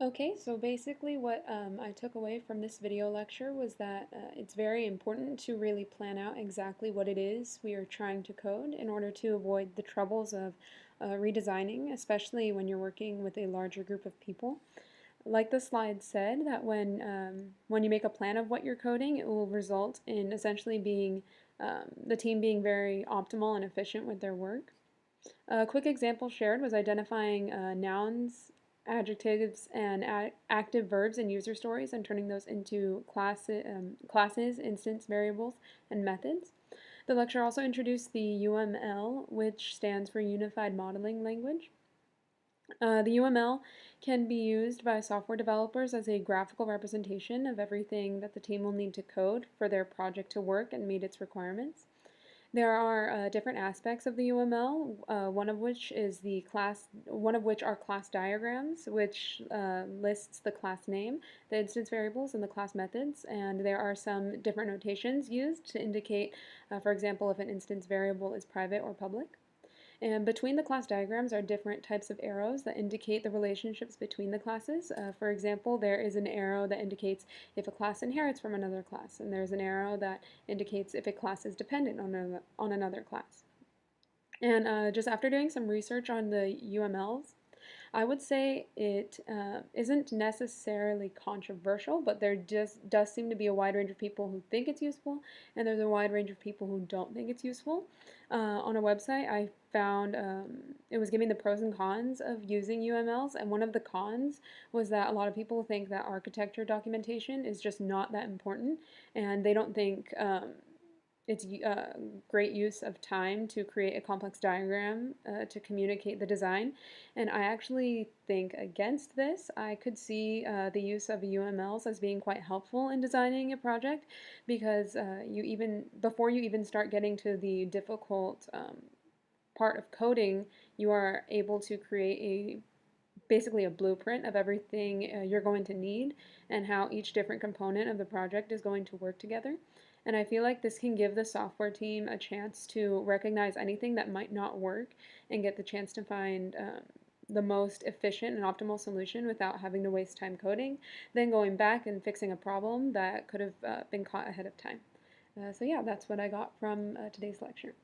Okay, so basically what I took away from this video lecture was that it's very important to really plan out exactly what it is we are trying to code in order to avoid the troubles of redesigning, especially when you're working with a larger group of people. Like the slide said, that when you make a plan of what you're coding, it will result in essentially being the team being very optimal and efficient with their work. A quick example shared was identifying nouns, adjectives, and active verbs in user stories and turning those into classes, instance variables, and methods. The lecture also introduced the UML, which stands for Unified Modeling Language. The UML can be used by software developers as a graphical representation of everything that the team will need to code for their project to work and meet its requirements. There are different aspects of the UML, one of which are class diagrams, which lists the class name, the instance variables, and the class methods. And there are some different notations used to indicate, for example, if an instance variable is private or public. And between the class diagrams are different types of arrows that indicate the relationships between the classes. For example, there is an arrow that indicates if a class inherits from another class, and there's an arrow that indicates if a class is dependent on another class. And just after doing some research on the UMLs, I would say it isn't necessarily controversial, but there just does seem to be a wide range of people who think it's useful, and there's a wide range of people who don't think it's useful. On a website, I found it was giving the pros and cons of using UMLs, and one of the cons was that a lot of people think that architecture documentation is just not that important, and they don't think it's great use of time to create a complex diagram to communicate the design. And I actually think against this. I could see the use of UMLs as being quite helpful in designing a project because before you even start getting to the difficult part of coding, you are able to create basically a blueprint of everything you're going to need and how each different component of the project is going to work together. And I feel like this can give the software team a chance to recognize anything that might not work and get the chance to find the most efficient and optimal solution without having to waste time coding, then going back and fixing a problem that could have been caught ahead of time. So yeah, that's what I got from today's lecture.